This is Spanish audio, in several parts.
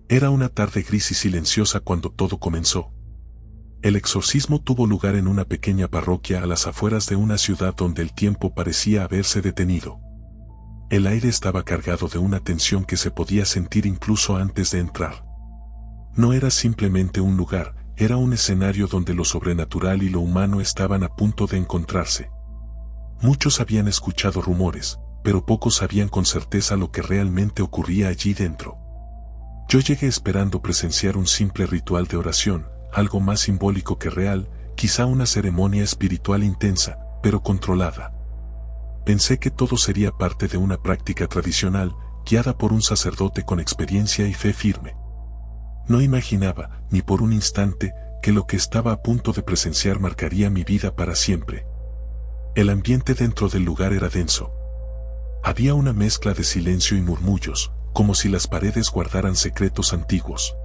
Era una tarde gris y silenciosa cuando todo comenzó. El exorcismo tuvo lugar en una pequeña parroquia a las afueras de una ciudad donde el tiempo parecía haberse detenido. El aire estaba cargado de una tensión que se podía sentir incluso antes de entrar. No era simplemente un lugar, era un escenario donde lo sobrenatural y lo humano estaban a punto de encontrarse. Muchos habían escuchado rumores, pero pocos sabían con certeza lo que realmente ocurría allí dentro. Yo llegué esperando presenciar un simple ritual de oración, algo más simbólico que real, quizá una ceremonia espiritual intensa, pero controlada. Pensé que todo sería parte de una práctica tradicional, guiada por un sacerdote con experiencia y fe firme. No imaginaba, ni por un instante, que lo que estaba a punto de presenciar marcaría mi vida para siempre. El ambiente dentro del lugar era denso. Había una mezcla de silencio y murmullos, como si las paredes guardaran secretos antiguos.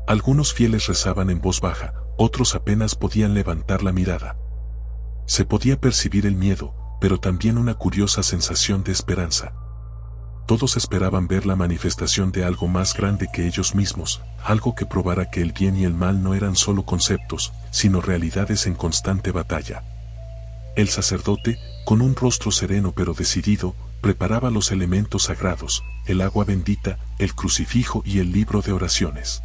Algunos fieles rezaban en voz baja, otros apenas podían levantar la mirada. Se podía percibir el miedo, pero también una curiosa sensación de esperanza. Todos esperaban ver la manifestación de algo más grande que ellos mismos, algo que probara que el bien y el mal no eran solo conceptos, sino realidades en constante batalla. El sacerdote, con un rostro sereno pero decidido, preparaba los elementos sagrados, el agua bendita, el crucifijo y el libro de oraciones.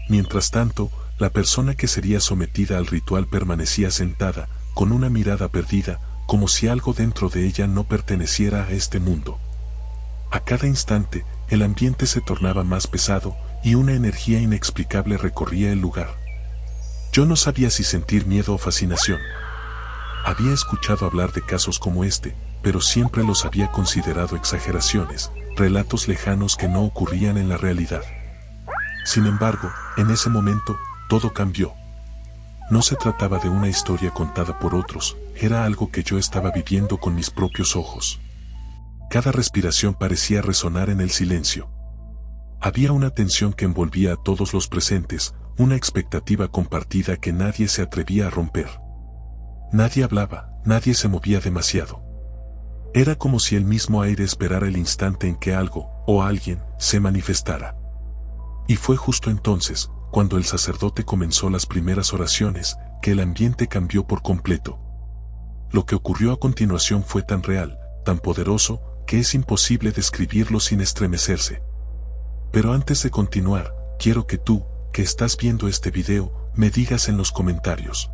Mientras tanto, la persona que sería sometida al ritual permanecía sentada, con una mirada perdida, como si algo dentro de ella no perteneciera a este mundo. A cada instante, el ambiente se tornaba más pesado, y una energía inexplicable recorría el lugar. Yo no sabía si sentir miedo o fascinación. Había escuchado hablar de casos como este, pero siempre los había considerado exageraciones, relatos lejanos que no ocurrían en la realidad. Sin embargo, en ese momento, todo cambió. No se trataba de una historia contada por otros, era algo que yo estaba viviendo con mis propios ojos. Cada respiración parecía resonar en el silencio. Había una tensión que envolvía a todos los presentes, una expectativa compartida que nadie se atrevía a romper. Nadie hablaba, nadie se movía demasiado. Era como si el mismo aire esperara el instante en que algo, o alguien, se manifestara. Y fue justo entonces, cuando el sacerdote comenzó las primeras oraciones, que el ambiente cambió por completo. Lo que ocurrió a continuación fue tan real, tan poderoso, que es imposible describirlo sin estremecerse. Pero antes de continuar, quiero que tú, que estás viendo este video, me digas en los comentarios.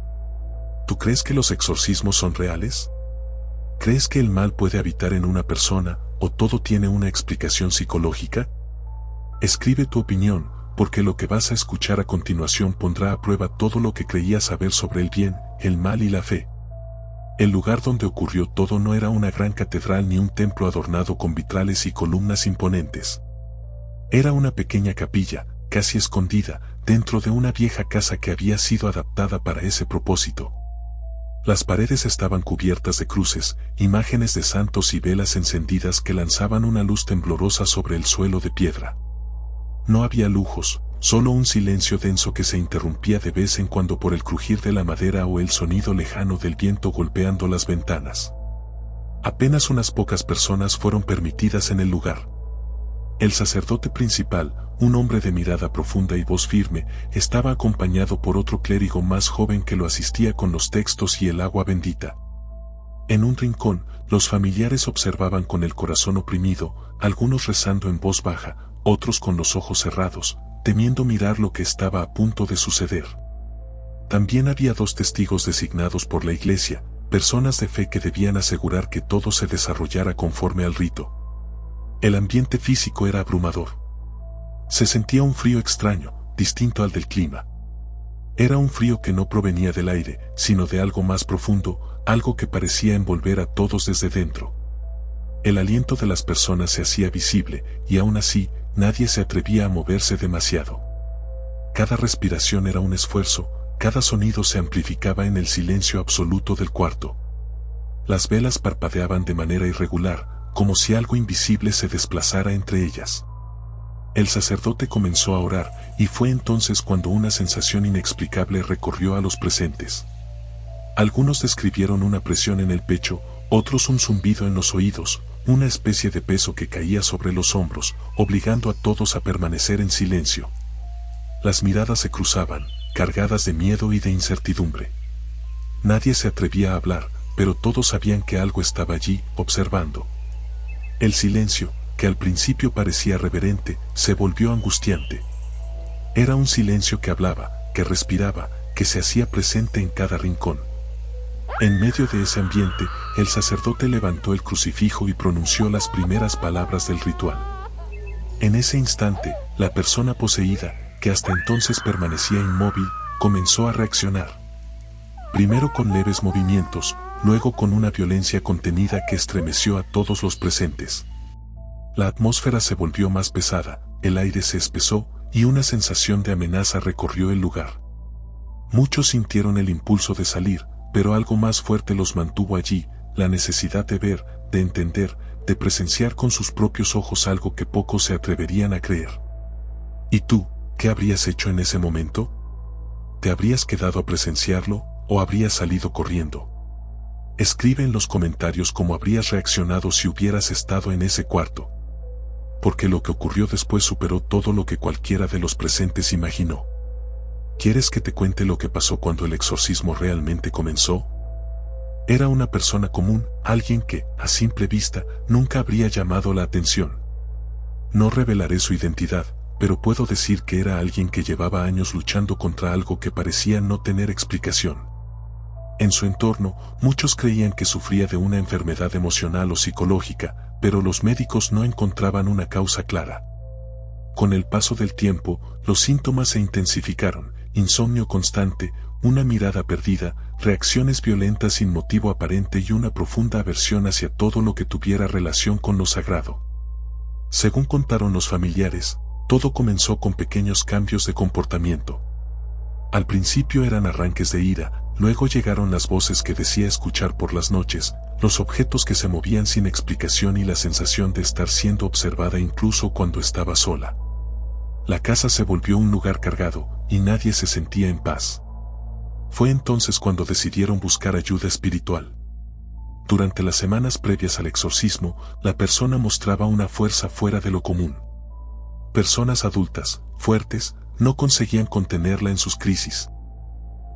¿Tú crees que los exorcismos son reales? ¿Crees que el mal puede habitar en una persona, o todo tiene una explicación psicológica? Escribe tu opinión, porque lo que vas a escuchar a continuación pondrá a prueba todo lo que creías saber sobre el bien, el mal y la fe. El lugar donde ocurrió todo no era una gran catedral ni un templo adornado con vitrales y columnas imponentes. Era una pequeña capilla, casi escondida, dentro de una vieja casa que había sido adaptada para ese propósito. Las paredes estaban cubiertas de cruces, imágenes de santos y velas encendidas que lanzaban una luz temblorosa sobre el suelo de piedra. No había lujos, solo un silencio denso que se interrumpía de vez en cuando por el crujir de la madera o el sonido lejano del viento golpeando las ventanas. Apenas unas pocas personas fueron permitidas en el lugar. El sacerdote principal, un hombre de mirada profunda y voz firme, estaba acompañado por otro clérigo más joven que lo asistía con los textos y el agua bendita. En un rincón, los familiares observaban con el corazón oprimido, algunos rezando en voz baja, otros con los ojos cerrados, temiendo mirar lo que estaba a punto de suceder. También había 2 testigos designados por la iglesia, personas de fe que debían asegurar que todo se desarrollara conforme al rito. El ambiente físico era abrumador. Se sentía un frío extraño, distinto al del clima. Era un frío que no provenía del aire, sino de algo más profundo, algo que parecía envolver a todos desde dentro. El aliento de las personas se hacía visible, y aún así, nadie se atrevía a moverse demasiado. Cada respiración era un esfuerzo, cada sonido se amplificaba en el silencio absoluto del cuarto. Las velas parpadeaban de manera irregular, como si algo invisible se desplazara entre ellas. El sacerdote comenzó a orar, y fue entonces cuando una sensación inexplicable recorrió a los presentes. Algunos describieron una presión en el pecho, otros un zumbido en los oídos, una especie de peso que caía sobre los hombros, obligando a todos a permanecer en silencio. Las miradas se cruzaban, cargadas de miedo y de incertidumbre. Nadie se atrevía a hablar, pero todos sabían que algo estaba allí, observando. El silencio, que al principio parecía reverente, se volvió angustiante. Era un silencio que hablaba, que respiraba, que se hacía presente en cada rincón. En medio de ese ambiente, el sacerdote levantó el crucifijo y pronunció las primeras palabras del ritual. En ese instante, la persona poseída, que hasta entonces permanecía inmóvil, comenzó a reaccionar. Primero con leves movimientos, luego con una violencia contenida que estremeció a todos los presentes. La atmósfera se volvió más pesada, el aire se espesó, y una sensación de amenaza recorrió el lugar. Muchos sintieron el impulso de salir, pero algo más fuerte los mantuvo allí, la necesidad de ver, de entender, de presenciar con sus propios ojos algo que pocos se atreverían a creer. ¿Y tú, qué habrías hecho en ese momento? ¿Te habrías quedado a presenciarlo, o habrías salido corriendo? Escribe en los comentarios cómo habrías reaccionado si hubieras estado en ese cuarto. Porque lo que ocurrió después superó todo lo que cualquiera de los presentes imaginó. ¿Quieres que te cuente lo que pasó cuando el exorcismo realmente comenzó? Era una persona común, alguien que, a simple vista, nunca habría llamado la atención. No revelaré su identidad, pero puedo decir que era alguien que llevaba años luchando contra algo que parecía no tener explicación. En su entorno, muchos creían que sufría de una enfermedad emocional o psicológica, pero los médicos no encontraban una causa clara. Con el paso del tiempo, los síntomas se intensificaron: insomnio constante, una mirada perdida, reacciones violentas sin motivo aparente y una profunda aversión hacia todo lo que tuviera relación con lo sagrado. Según contaron los familiares, todo comenzó con pequeños cambios de comportamiento. Al principio eran arranques de ira, luego llegaron las voces que decía escuchar por las noches, los objetos que se movían sin explicación y la sensación de estar siendo observada incluso cuando estaba sola. La casa se volvió un lugar cargado, y nadie se sentía en paz. Fue entonces cuando decidieron buscar ayuda espiritual. Durante las semanas previas al exorcismo, la persona mostraba una fuerza fuera de lo común. Personas adultas, fuertes, no conseguían contenerla en sus crisis.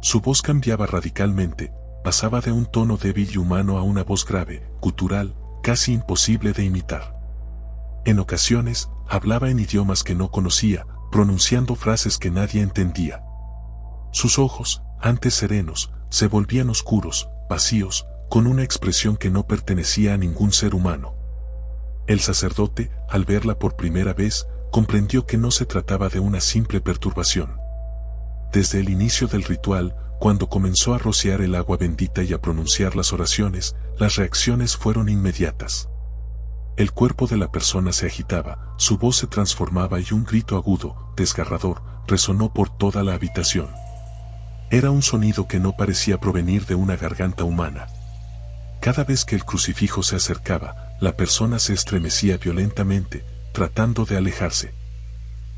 Su voz cambiaba radicalmente, pasaba de un tono débil y humano a una voz grave, gutural, casi imposible de imitar. En ocasiones, hablaba en idiomas que no conocía, pronunciando frases que nadie entendía. Sus ojos, antes serenos, se volvían oscuros, vacíos, con una expresión que no pertenecía a ningún ser humano. El sacerdote, al verla por primera vez, comprendió que no se trataba de una simple perturbación. Desde el inicio del ritual, cuando comenzó a rociar el agua bendita y a pronunciar las oraciones, las reacciones fueron inmediatas. El cuerpo de la persona se agitaba, su voz se transformaba y un grito agudo, desgarrador, resonó por toda la habitación. Era un sonido que no parecía provenir de una garganta humana. Cada vez que el crucifijo se acercaba, la persona se estremecía violentamente, tratando de alejarse.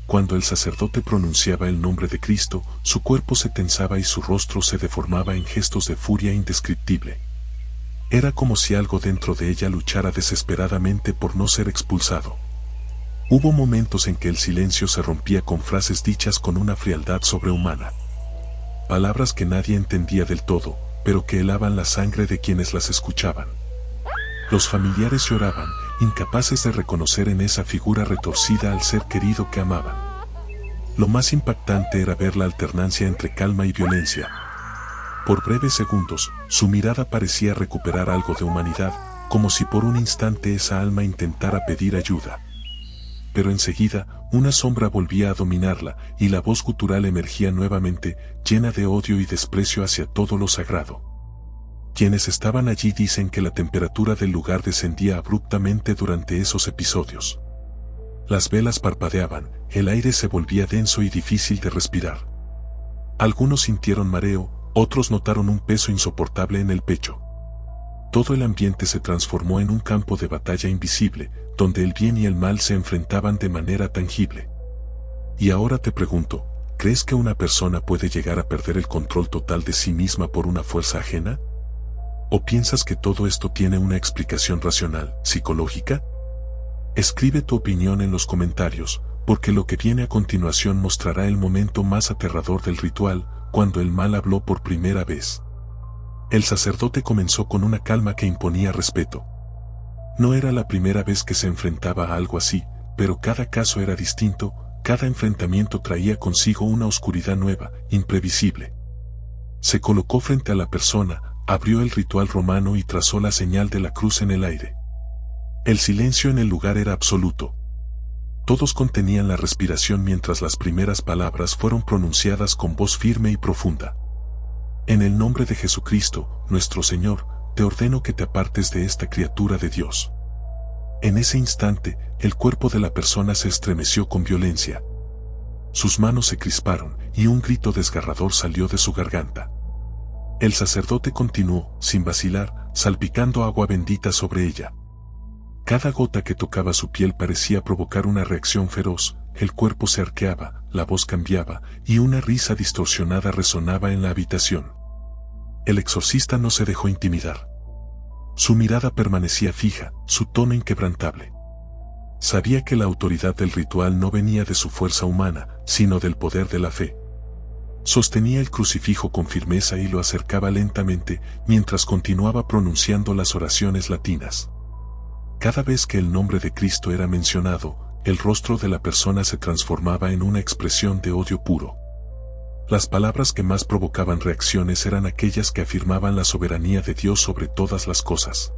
Cuando el sacerdote pronunciaba el nombre de Cristo, su cuerpo se tensaba y su rostro se deformaba en gestos de furia indescriptible. Era como si algo dentro de ella luchara desesperadamente por no ser expulsado. Hubo momentos en que el silencio se rompía con frases dichas con una frialdad sobrehumana. Palabras que nadie entendía del todo, pero que helaban la sangre de quienes las escuchaban. Los familiares lloraban, incapaces de reconocer en esa figura retorcida al ser querido que amaban. Lo más impactante era ver la alternancia entre calma y violencia. Por breves segundos, su mirada parecía recuperar algo de humanidad, como si por un instante esa alma intentara pedir ayuda. Pero enseguida, una sombra volvía a dominarla, y la voz gutural emergía nuevamente, llena de odio y desprecio hacia todo lo sagrado. Quienes estaban allí dicen que la temperatura del lugar descendía abruptamente durante esos episodios. Las velas parpadeaban, el aire se volvía denso y difícil de respirar. Algunos sintieron mareo, otros notaron un peso insoportable en el pecho. Todo el ambiente se transformó en un campo de batalla invisible, donde el bien y el mal se enfrentaban de manera tangible. Y ahora te pregunto, ¿crees que una persona puede llegar a perder el control total de sí misma por una fuerza ajena? ¿O piensas que todo esto tiene una explicación racional, psicológica? Escribe tu opinión en los comentarios, porque lo que viene a continuación mostrará el momento más aterrador del ritual, cuando el mal habló por primera vez. El sacerdote comenzó con una calma que imponía respeto. No era la primera vez que se enfrentaba a algo así, pero cada caso era distinto, cada enfrentamiento traía consigo una oscuridad nueva, imprevisible. Se colocó frente a la persona, abrió el ritual romano y trazó la señal de la cruz en el aire. El silencio en el lugar era absoluto. Todos contenían la respiración mientras las primeras palabras fueron pronunciadas con voz firme y profunda. En el nombre de Jesucristo, nuestro Señor, te ordeno que te apartes de esta criatura de Dios. En ese instante, el cuerpo de la persona se estremeció con violencia. Sus manos se crisparon y un grito desgarrador salió de su garganta. El sacerdote continuó, sin vacilar, salpicando agua bendita sobre ella. Cada gota que tocaba su piel parecía provocar una reacción feroz, el cuerpo se arqueaba, la voz cambiaba, y una risa distorsionada resonaba en la habitación. El exorcista no se dejó intimidar. Su mirada permanecía fija, su tono inquebrantable. Sabía que la autoridad del ritual no venía de su fuerza humana, sino del poder de la fe. Sostenía el crucifijo con firmeza y lo acercaba lentamente, mientras continuaba pronunciando las oraciones latinas. Cada vez que el nombre de Cristo era mencionado, el rostro de la persona se transformaba en una expresión de odio puro. Las palabras que más provocaban reacciones eran aquellas que afirmaban la soberanía de Dios sobre todas las cosas.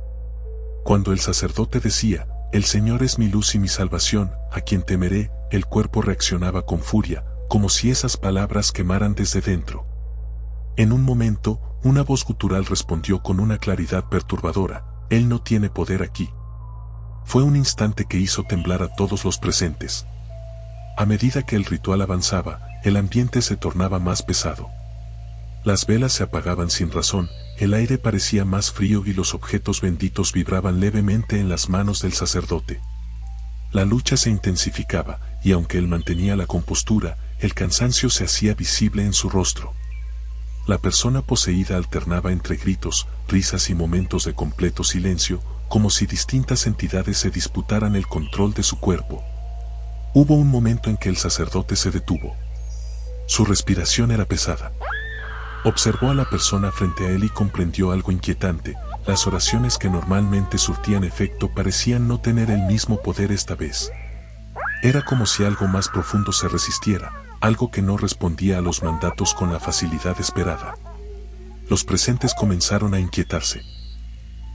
Cuando el sacerdote decía, «El Señor es mi luz y mi salvación, a quien temeré», el cuerpo reaccionaba con furia, como si esas palabras quemaran desde dentro. En un momento, una voz gutural respondió con una claridad perturbadora, «Él no tiene poder aquí». Fue un instante que hizo temblar a todos los presentes. A medida que el ritual avanzaba, el ambiente se tornaba más pesado. Las velas se apagaban sin razón, el aire parecía más frío y los objetos benditos vibraban levemente en las manos del sacerdote. La lucha se intensificaba, y aunque él mantenía la compostura, el cansancio se hacía visible en su rostro. La persona poseída alternaba entre gritos, risas y momentos de completo silencio, como si distintas entidades se disputaran el control de su cuerpo. Hubo un momento en que el sacerdote se detuvo. Su respiración era pesada. Observó a la persona frente a él y comprendió algo inquietante. Las oraciones que normalmente surtían efecto parecían no tener el mismo poder esta vez. Era como si algo más profundo se resistiera, algo que no respondía a los mandatos con la facilidad esperada. Los presentes comenzaron a inquietarse.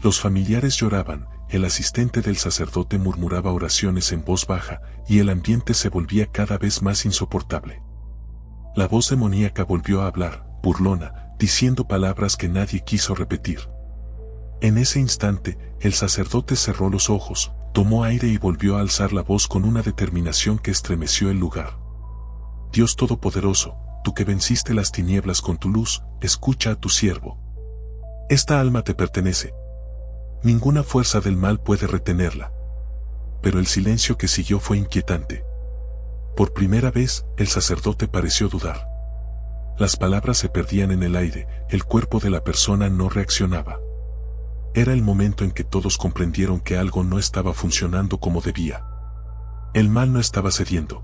Los familiares lloraban, el asistente del sacerdote murmuraba oraciones en voz baja, y el ambiente se volvía cada vez más insoportable. La voz demoníaca volvió a hablar, burlona, diciendo palabras que nadie quiso repetir. En ese instante, el sacerdote cerró los ojos, tomó aire y volvió a alzar la voz con una determinación que estremeció el lugar. Dios Todopoderoso, tú que venciste las tinieblas con tu luz, escucha a tu siervo. Esta alma te pertenece. Ninguna fuerza del mal puede retenerla. Pero el silencio que siguió fue inquietante. Por primera vez, el sacerdote pareció dudar. Las palabras se perdían en el aire, el cuerpo de la persona no reaccionaba. Era el momento en que todos comprendieron que algo no estaba funcionando como debía. El mal no estaba cediendo.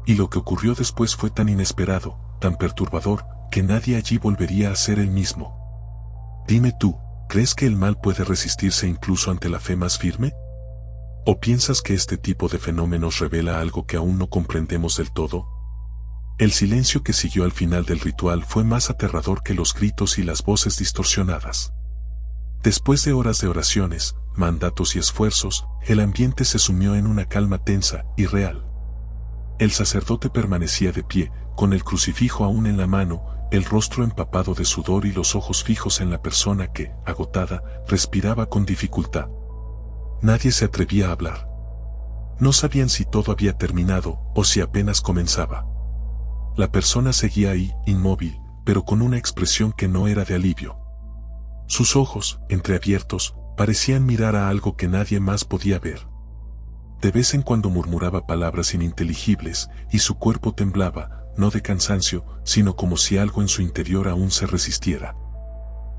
Y lo que ocurrió después fue tan inesperado, tan perturbador, que nadie allí volvería a ser el mismo. Dime tú, ¿crees que el mal puede resistirse incluso ante la fe más firme? ¿O piensas que este tipo de fenómenos revela algo que aún no comprendemos del todo? El silencio que siguió al final del ritual fue más aterrador que los gritos y las voces distorsionadas. Después de horas de oraciones, mandatos y esfuerzos, el ambiente se sumió en una calma tensa y real. El sacerdote permanecía de pie, con el crucifijo aún en la mano, el rostro empapado de sudor y los ojos fijos en la persona que, agotada, respiraba con dificultad. Nadie se atrevía a hablar. No sabían si todo había terminado o si apenas comenzaba. La persona seguía ahí, inmóvil, pero con una expresión que no era de alivio. Sus ojos, entreabiertos, parecían mirar a algo que nadie más podía ver. De vez en cuando murmuraba palabras ininteligibles, y su cuerpo temblaba, no de cansancio, sino como si algo en su interior aún se resistiera.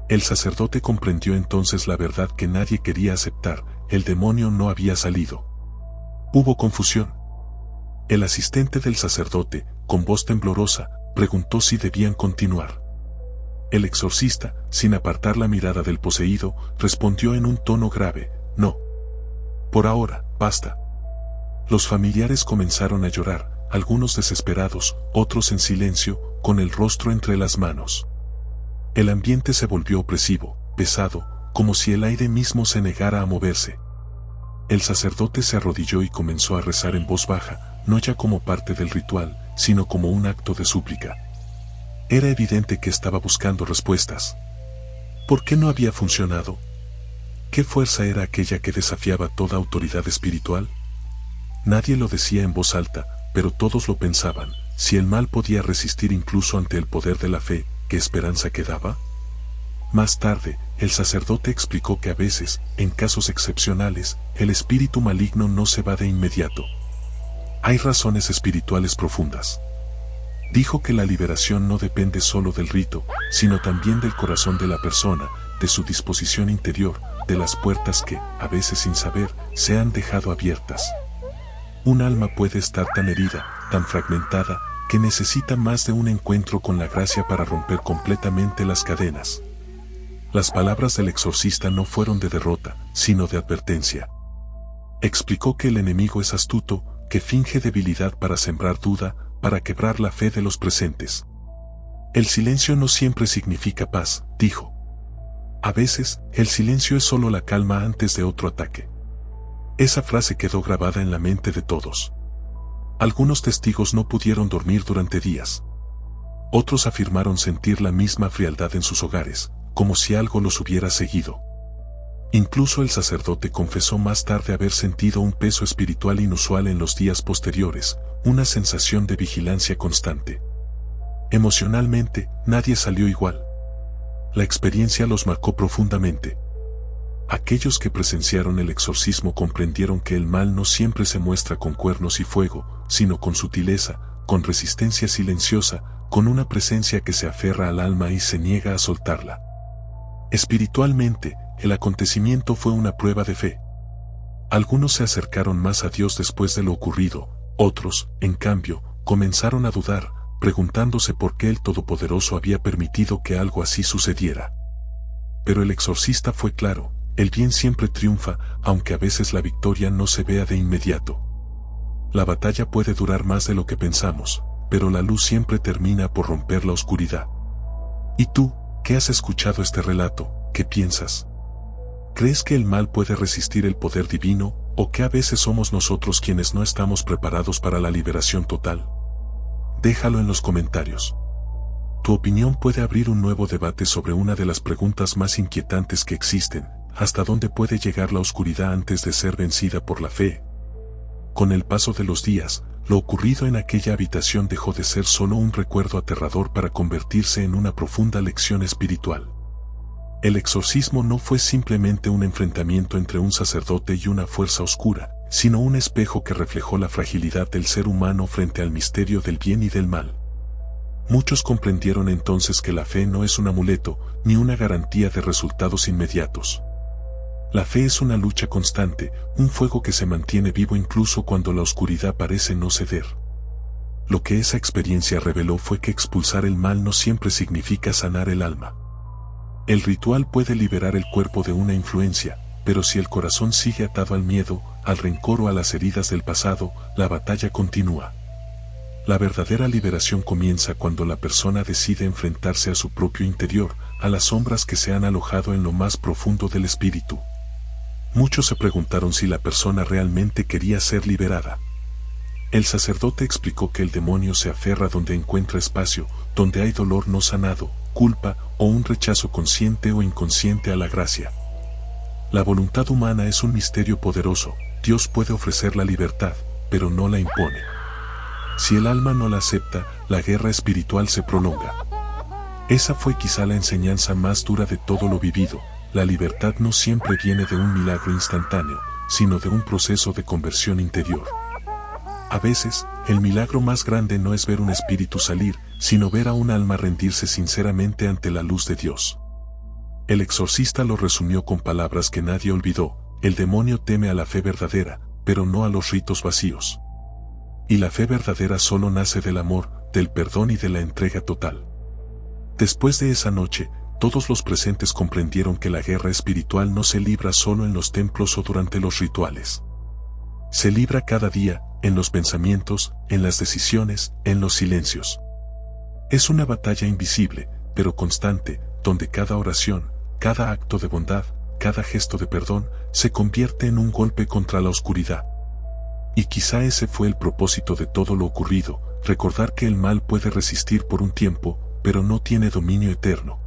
El sacerdote comprendió entonces la verdad que nadie quería aceptar: el demonio no había salido. Hubo confusión. El asistente del sacerdote, con voz temblorosa, preguntó si debían continuar. El exorcista, sin apartar la mirada del poseído, respondió en un tono grave: no. Por ahora, basta. Los familiares comenzaron a llorar, algunos desesperados, otros en silencio, con el rostro entre las manos. El ambiente se volvió opresivo, pesado, como si el aire mismo se negara a moverse. El sacerdote se arrodilló y comenzó a rezar en voz baja, no ya como parte del ritual, sino como un acto de súplica. Era evidente que estaba buscando respuestas. ¿Por qué no había funcionado? ¿Qué fuerza era aquella que desafiaba toda autoridad espiritual? Nadie lo decía en voz alta, pero todos lo pensaban: si el mal podía resistir incluso ante el poder de la fe, ¿qué esperanza quedaba? Más tarde, el sacerdote explicó que a veces, en casos excepcionales, el espíritu maligno no se va de inmediato. Hay razones espirituales profundas. Dijo que la liberación no depende solo del rito, sino también del corazón de la persona, de su disposición interior, de las puertas que, a veces sin saber, se han dejado abiertas. Un alma puede estar tan herida, tan fragmentada, que necesita más de un encuentro con la gracia para romper completamente las cadenas. Las palabras del exorcista no fueron de derrota, sino de advertencia. Explicó que el enemigo es astuto, que finge debilidad para sembrar duda, para quebrar la fe de los presentes. El silencio no siempre significa paz, dijo. A veces, el silencio es solo la calma antes de otro ataque. Esa frase quedó grabada en la mente de todos. Algunos testigos no pudieron dormir durante días. Otros afirmaron sentir la misma frialdad en sus hogares, como si algo los hubiera seguido. Incluso el sacerdote confesó más tarde haber sentido un peso espiritual inusual en los días posteriores, una sensación de vigilancia constante. Emocionalmente, nadie salió igual. La experiencia los marcó profundamente. Aquellos que presenciaron el exorcismo comprendieron que el mal no siempre se muestra con cuernos y fuego, sino con sutileza, con resistencia silenciosa, con una presencia que se aferra al alma y se niega a soltarla. Espiritualmente, el acontecimiento fue una prueba de fe. Algunos se acercaron más a Dios después de lo ocurrido, otros, en cambio, comenzaron a dudar, preguntándose por qué el Todopoderoso había permitido que algo así sucediera. Pero el exorcista fue claro: el bien siempre triunfa, aunque a veces la victoria no se vea de inmediato. La batalla puede durar más de lo que pensamos, pero la luz siempre termina por romper la oscuridad. ¿Y tú, que has escuchado este relato, qué piensas? ¿Crees que el mal puede resistir el poder divino, o que a veces somos nosotros quienes no estamos preparados para la liberación total? Déjalo en los comentarios. Tu opinión puede abrir un nuevo debate sobre una de las preguntas más inquietantes que existen: ¿hasta dónde puede llegar la oscuridad antes de ser vencida por la fe? Con el paso de los días, lo ocurrido en aquella habitación dejó de ser solo un recuerdo aterrador para convertirse en una profunda lección espiritual. El exorcismo no fue simplemente un enfrentamiento entre un sacerdote y una fuerza oscura, sino un espejo que reflejó la fragilidad del ser humano frente al misterio del bien y del mal. Muchos comprendieron entonces que la fe no es un amuleto, ni una garantía de resultados inmediatos. La fe es una lucha constante, un fuego que se mantiene vivo incluso cuando la oscuridad parece no ceder. Lo que esa experiencia reveló fue que expulsar el mal no siempre significa sanar el alma. El ritual puede liberar el cuerpo de una influencia, pero si el corazón sigue atado al miedo, al rencor o a las heridas del pasado, la batalla continúa. La verdadera liberación comienza cuando la persona decide enfrentarse a su propio interior, a las sombras que se han alojado en lo más profundo del espíritu. Muchos se preguntaron si la persona realmente quería ser liberada. El sacerdote explicó que el demonio se aferra donde encuentra espacio, donde hay dolor no sanado, culpa o un rechazo consciente o inconsciente a la gracia. La voluntad humana es un misterio poderoso. Dios puede ofrecer la libertad, pero no la impone. Si el alma no la acepta, la guerra espiritual se prolonga. Esa fue quizá la enseñanza más dura de todo lo vivido. La libertad no siempre viene de un milagro instantáneo, sino de un proceso de conversión interior. A veces, el milagro más grande no es ver un espíritu salir, sino ver a un alma rendirse sinceramente ante la luz de Dios. El exorcista lo resumió con palabras que nadie olvidó: el demonio teme a la fe verdadera, pero no a los ritos vacíos. Y la fe verdadera solo nace del amor, del perdón y de la entrega total. Después de esa noche, todos los presentes comprendieron que la guerra espiritual no se libra solo en los templos o durante los rituales. Se libra cada día, en los pensamientos, en las decisiones, en los silencios. Es una batalla invisible, pero constante, donde cada oración, cada acto de bondad, cada gesto de perdón, se convierte en un golpe contra la oscuridad. Y quizá ese fue el propósito de todo lo ocurrido: recordar que el mal puede resistir por un tiempo, pero no tiene dominio eterno.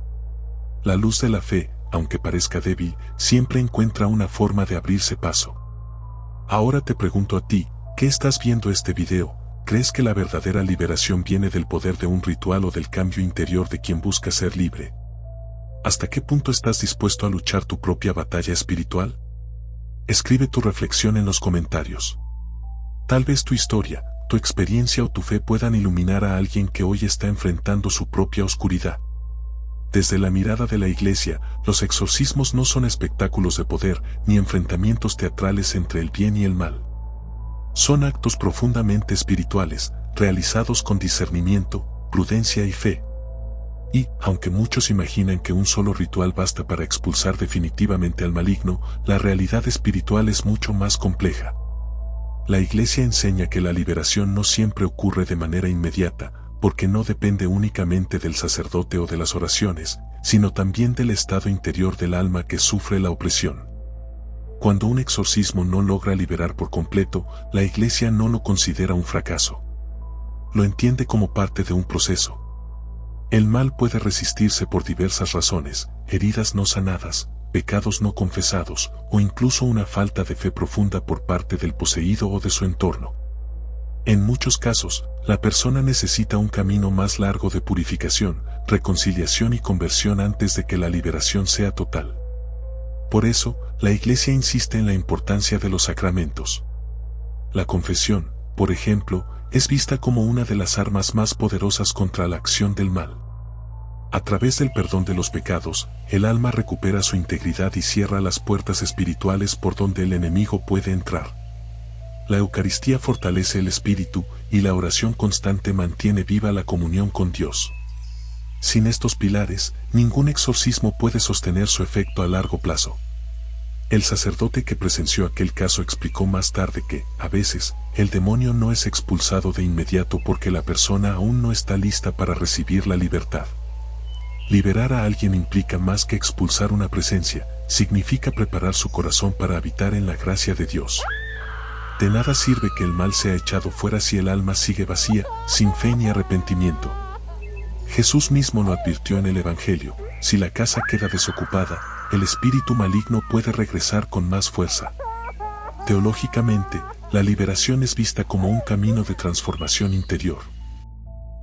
La luz de la fe, aunque parezca débil, siempre encuentra una forma de abrirse paso. Ahora te pregunto a ti, ¿qué estás viendo este video? ¿Crees que la verdadera liberación viene del poder de un ritual o del cambio interior de quien busca ser libre? ¿Hasta qué punto estás dispuesto a luchar tu propia batalla espiritual? Escribe tu reflexión en los comentarios. Tal vez tu historia, tu experiencia o tu fe puedan iluminar a alguien que hoy está enfrentando su propia oscuridad. Desde la mirada de la Iglesia, los exorcismos no son espectáculos de poder ni enfrentamientos teatrales entre el bien y el mal. Son actos profundamente espirituales, realizados con discernimiento, prudencia y fe. Y, aunque muchos imaginan que un solo ritual basta para expulsar definitivamente al maligno, la realidad espiritual es mucho más compleja. La Iglesia enseña que la liberación no siempre ocurre de manera inmediata, porque no depende únicamente del sacerdote o de las oraciones, sino también del estado interior del alma que sufre la opresión. Cuando un exorcismo no logra liberar por completo, la Iglesia no lo considera un fracaso. Lo entiende como parte de un proceso. El mal puede resistirse por diversas razones: heridas no sanadas, pecados no confesados, o incluso una falta de fe profunda por parte del poseído o de su entorno. En muchos casos, la persona necesita un camino más largo de purificación, reconciliación y conversión antes de que la liberación sea total. Por eso, la Iglesia insiste en la importancia de los sacramentos. La confesión, por ejemplo, es vista como una de las armas más poderosas contra la acción del mal. A través del perdón de los pecados, el alma recupera su integridad y cierra las puertas espirituales por donde el enemigo puede entrar. La Eucaristía fortalece el espíritu, y la oración constante mantiene viva la comunión con Dios. Sin estos pilares, ningún exorcismo puede sostener su efecto a largo plazo. El sacerdote que presenció aquel caso explicó más tarde que, a veces, el demonio no es expulsado de inmediato porque la persona aún no está lista para recibir la libertad. Liberar a alguien implica más que expulsar una presencia, significa preparar su corazón para habitar en la gracia de Dios. De nada sirve que el mal sea echado fuera si el alma sigue vacía, sin fe ni arrepentimiento. Jesús mismo lo advirtió en el Evangelio: si la casa queda desocupada, el espíritu maligno puede regresar con más fuerza. Teológicamente, la liberación es vista como un camino de transformación interior.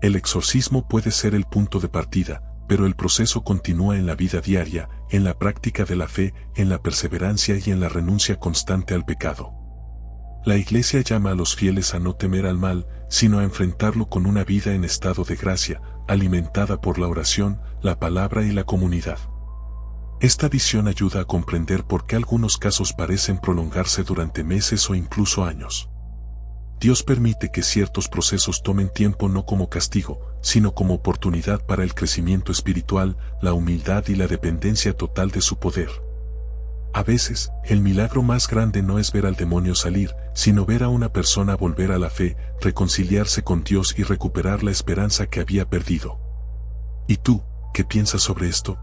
El exorcismo puede ser el punto de partida, pero el proceso continúa en la vida diaria, en la práctica de la fe, en la perseverancia y en la renuncia constante al pecado. La Iglesia llama a los fieles a no temer al mal, sino a enfrentarlo con una vida en estado de gracia, alimentada por la oración, la palabra y la comunidad. Esta visión ayuda a comprender por qué algunos casos parecen prolongarse durante meses o incluso años. Dios permite que ciertos procesos tomen tiempo no como castigo, sino como oportunidad para el crecimiento espiritual, la humildad y la dependencia total de su poder. A veces, el milagro más grande no es ver al demonio salir, sino ver a una persona volver a la fe, reconciliarse con Dios y recuperar la esperanza que había perdido. ¿Y tú, qué piensas sobre esto?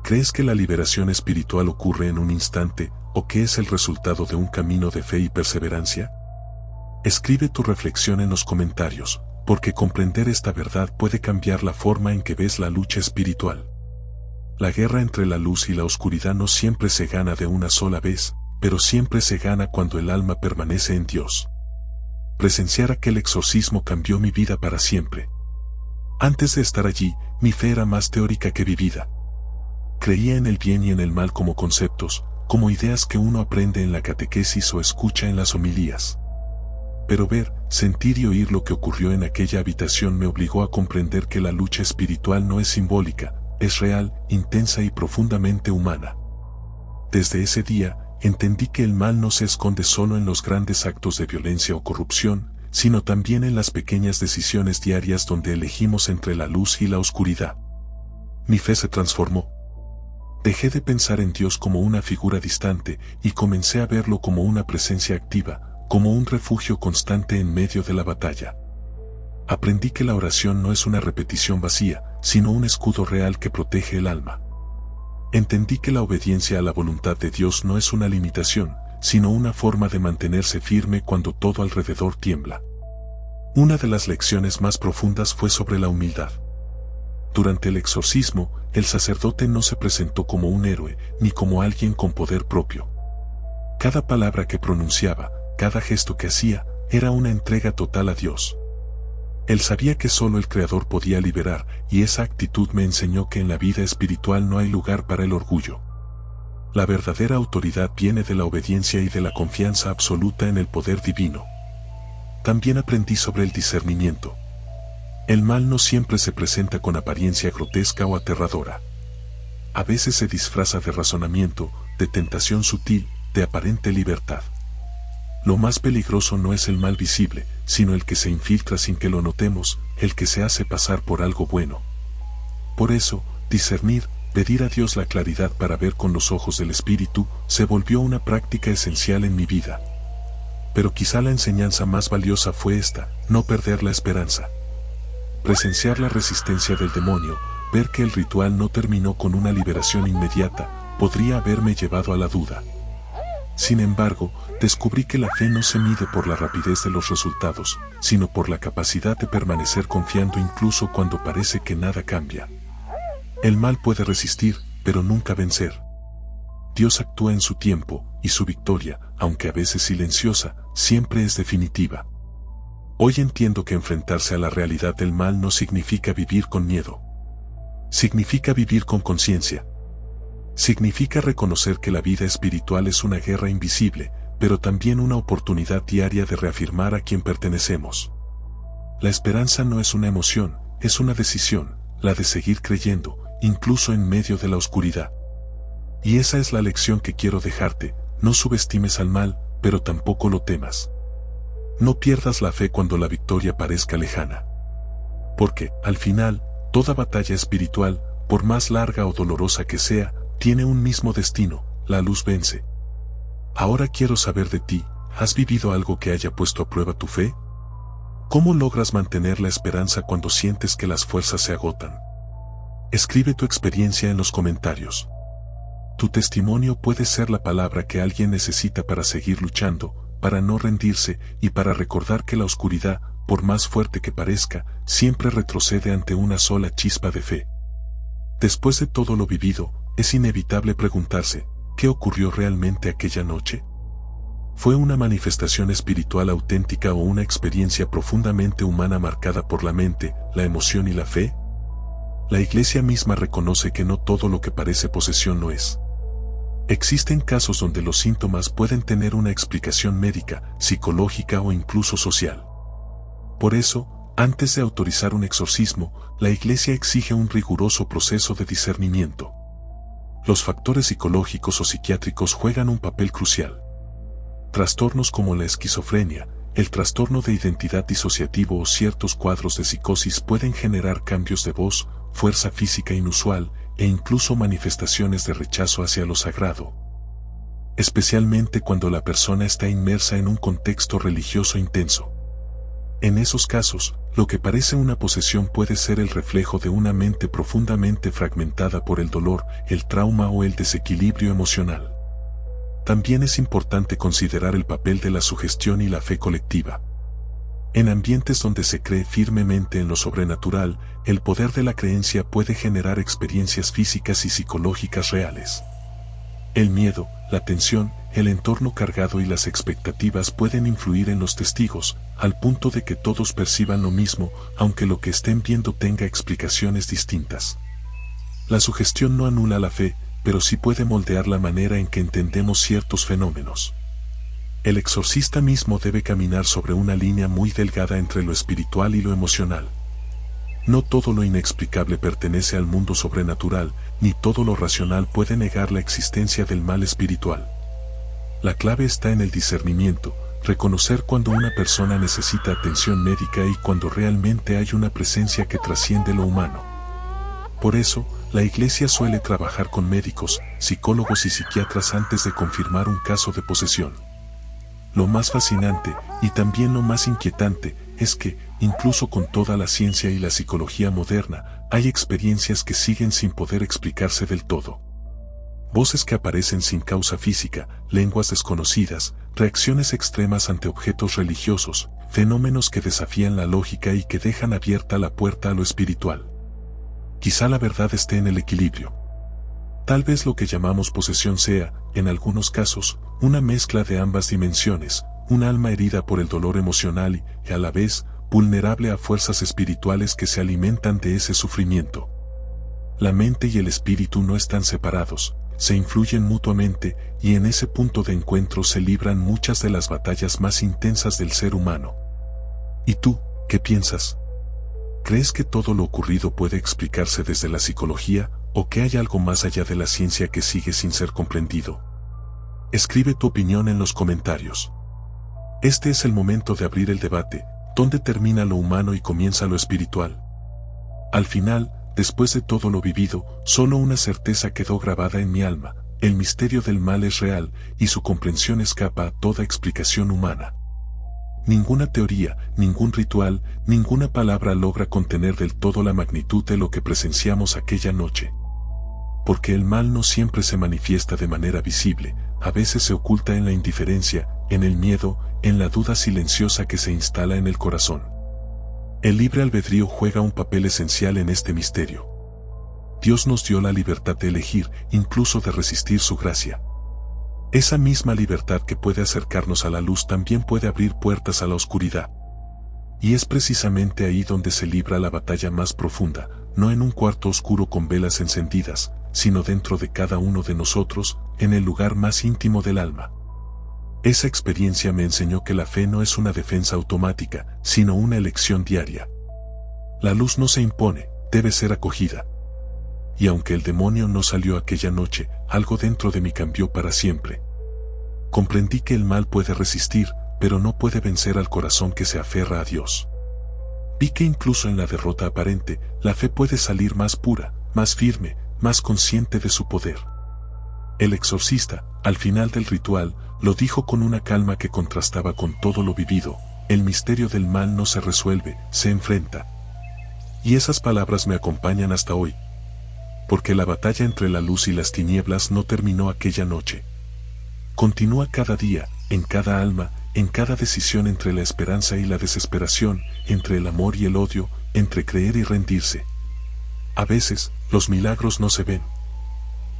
¿Crees que la liberación espiritual ocurre en un instante, o que es el resultado de un camino de fe y perseverancia? Escribe tu reflexión en los comentarios, porque comprender esta verdad puede cambiar la forma en que ves la lucha espiritual. La guerra entre la luz y la oscuridad no siempre se gana de una sola vez, pero siempre se gana cuando el alma permanece en Dios. Presenciar aquel exorcismo cambió mi vida para siempre. Antes de estar allí, mi fe era más teórica que vivida. Creía en el bien y en el mal como conceptos, como ideas que uno aprende en la catequesis o escucha en las homilías. Pero ver, sentir y oír lo que ocurrió en aquella habitación me obligó a comprender que la lucha espiritual no es simbólica, es real, intensa y profundamente humana. Desde ese día, entendí que el mal no se esconde solo en los grandes actos de violencia o corrupción, sino también en las pequeñas decisiones diarias donde elegimos entre la luz y la oscuridad. Mi fe se transformó. Dejé de pensar en Dios como una figura distante y comencé a verlo como una presencia activa, como un refugio constante en medio de la batalla. Aprendí que la oración no es una repetición vacía, sino un escudo real que protege el alma. Entendí que la obediencia a la voluntad de Dios no es una limitación, sino una forma de mantenerse firme cuando todo alrededor tiembla. Una de las lecciones más profundas fue sobre la humildad. Durante el exorcismo, el sacerdote no se presentó como un héroe, ni como alguien con poder propio. Cada palabra que pronunciaba, cada gesto que hacía, era una entrega total a Dios. Él sabía que solo el Creador podía liberar, y esa actitud me enseñó que en la vida espiritual no hay lugar para el orgullo. La verdadera autoridad viene de la obediencia y de la confianza absoluta en el poder divino. También aprendí sobre el discernimiento. El mal no siempre se presenta con apariencia grotesca o aterradora. A veces se disfraza de razonamiento, de tentación sutil, de aparente libertad. Lo más peligroso no es el mal visible, sino el que se infiltra sin que lo notemos, el que se hace pasar por algo bueno. Por eso, discernir, pedir a Dios la claridad para ver con los ojos del Espíritu, se volvió una práctica esencial en mi vida. Pero quizá la enseñanza más valiosa fue esta: no perder la esperanza. Presenciar la resistencia del demonio, ver que el ritual no terminó con una liberación inmediata, podría haberme llevado a la duda. Sin embargo, descubrí que la fe no se mide por la rapidez de los resultados, sino por la capacidad de permanecer confiando incluso cuando parece que nada cambia. El mal puede resistir, pero nunca vencer. Dios actúa en su tiempo, y su victoria, aunque a veces silenciosa, siempre es definitiva. Hoy entiendo que enfrentarse a la realidad del mal no significa vivir con miedo. Significa vivir con conciencia. Significa reconocer que la vida espiritual es una guerra invisible, pero también una oportunidad diaria de reafirmar a quien pertenecemos. La esperanza no es una emoción, es una decisión, la de seguir creyendo, incluso en medio de la oscuridad. Y esa es la lección que quiero dejarte: no subestimes al mal, pero tampoco lo temas. No pierdas la fe cuando la victoria parezca lejana. Porque, al final, toda batalla espiritual, por más larga o dolorosa que sea, tiene un mismo destino: la luz vence. Ahora quiero saber de ti: ¿has vivido algo que haya puesto a prueba tu fe? ¿Cómo logras mantener la esperanza cuando sientes que las fuerzas se agotan? Escribe tu experiencia en los comentarios. Tu testimonio puede ser la palabra que alguien necesita para seguir luchando, para no rendirse y para recordar que la oscuridad, por más fuerte que parezca, siempre retrocede ante una sola chispa de fe. Después de todo lo vivido, es inevitable preguntarse: ¿qué ocurrió realmente aquella noche? ¿Fue una manifestación espiritual auténtica o una experiencia profundamente humana marcada por la mente, la emoción y la fe? La Iglesia misma reconoce que no todo lo que parece posesión lo es. Existen casos donde los síntomas pueden tener una explicación médica, psicológica o incluso social. Por eso, antes de autorizar un exorcismo, la Iglesia exige un riguroso proceso de discernimiento. Los factores psicológicos o psiquiátricos juegan un papel crucial. Trastornos como la esquizofrenia, el trastorno de identidad disociativo o ciertos cuadros de psicosis pueden generar cambios de voz, fuerza física inusual, e incluso manifestaciones de rechazo hacia lo sagrado. Especialmente cuando la persona está inmersa en un contexto religioso intenso. En esos casos, lo que parece una posesión puede ser el reflejo de una mente profundamente fragmentada por el dolor, el trauma o el desequilibrio emocional. También es importante considerar el papel de la sugestión y la fe colectiva. En ambientes donde se cree firmemente en lo sobrenatural, el poder de la creencia puede generar experiencias físicas y psicológicas reales. El miedo, la tensión, el entorno cargado y las expectativas pueden influir en los testigos, al punto de que todos perciban lo mismo, aunque lo que estén viendo tenga explicaciones distintas. La sugestión no anula la fe, pero sí puede moldear la manera en que entendemos ciertos fenómenos. El exorcista mismo debe caminar sobre una línea muy delgada entre lo espiritual y lo emocional. No todo lo inexplicable pertenece al mundo sobrenatural, ni todo lo racional puede negar la existencia del mal espiritual. La clave está en el discernimiento, reconocer cuando una persona necesita atención médica y cuando realmente hay una presencia que trasciende lo humano. Por eso, la Iglesia suele trabajar con médicos, psicólogos y psiquiatras antes de confirmar un caso de posesión. Lo más fascinante, y también lo más inquietante, es que, incluso con toda la ciencia y la psicología moderna, hay experiencias que siguen sin poder explicarse del todo. Voces que aparecen sin causa física, lenguas desconocidas, reacciones extremas ante objetos religiosos, fenómenos que desafían la lógica y que dejan abierta la puerta a lo espiritual. Quizá la verdad esté en el equilibrio. Tal vez lo que llamamos posesión sea, en algunos casos, una mezcla de ambas dimensiones, un alma herida por el dolor emocional y, a la vez, vulnerable a fuerzas espirituales que se alimentan de ese sufrimiento. La mente y el espíritu no están separados, se influyen mutuamente y en ese punto de encuentro se libran muchas de las batallas más intensas del ser humano. ¿Y tú, qué piensas? ¿Crees que todo lo ocurrido puede explicarse desde la psicología o que hay algo más allá de la ciencia que sigue sin ser comprendido? Escribe tu opinión en los comentarios. Este es el momento de abrir el debate, donde termina lo humano y comienza lo espiritual. Al final, después de todo lo vivido, solo una certeza quedó grabada en mi alma: el misterio del mal es real y su comprensión escapa a toda explicación humana. Ninguna teoría, ningún ritual, ninguna palabra logra contener del todo la magnitud de lo que presenciamos aquella noche. Porque el mal no siempre se manifiesta de manera visible, a veces se oculta en la indiferencia, en el miedo, en la duda silenciosa que se instala en el corazón. El libre albedrío juega un papel esencial en este misterio. Dios nos dio la libertad de elegir, incluso de resistir su gracia. Esa misma libertad que puede acercarnos a la luz también puede abrir puertas a la oscuridad. Y es precisamente ahí donde se libra la batalla más profunda, no en un cuarto oscuro con velas encendidas, sino dentro de cada uno de nosotros, en el lugar más íntimo del alma. Esa experiencia me enseñó que la fe no es una defensa automática, sino una elección diaria. La luz no se impone, debe ser acogida. Y aunque el demonio no salió aquella noche, algo dentro de mí cambió para siempre. Comprendí que el mal puede resistir, pero no puede vencer al corazón que se aferra a Dios. Vi que incluso en la derrota aparente, la fe puede salir más pura, más firme, más consciente de su poder. El exorcista, al final del ritual, lo dijo con una calma que contrastaba con todo lo vivido: el misterio del mal no se resuelve, se enfrenta. Y esas palabras me acompañan hasta hoy. Porque la batalla entre la luz y las tinieblas no terminó aquella noche. Continúa cada día, en cada alma, en cada decisión, entre la esperanza y la desesperación, entre el amor y el odio, entre creer y rendirse. A veces, los milagros no se ven.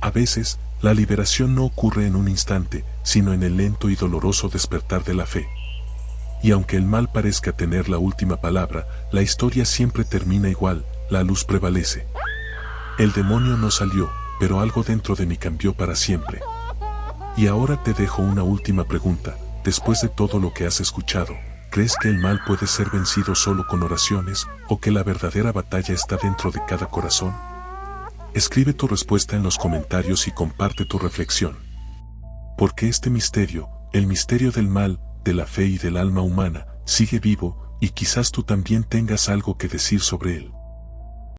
A veces, la liberación no ocurre en un instante, sino en el lento y doloroso despertar de la fe. Y aunque el mal parezca tener la última palabra, la historia siempre termina igual: la luz prevalece. El demonio no salió, pero algo dentro de mí cambió para siempre. Y ahora te dejo una última pregunta: después de todo lo que has escuchado, ¿crees que el mal puede ser vencido solo con oraciones, o que la verdadera batalla está dentro de cada corazón? Escribe tu respuesta en los comentarios y comparte tu reflexión. Porque este misterio, el misterio del mal, de la fe y del alma humana, sigue vivo, y quizás tú también tengas algo que decir sobre él.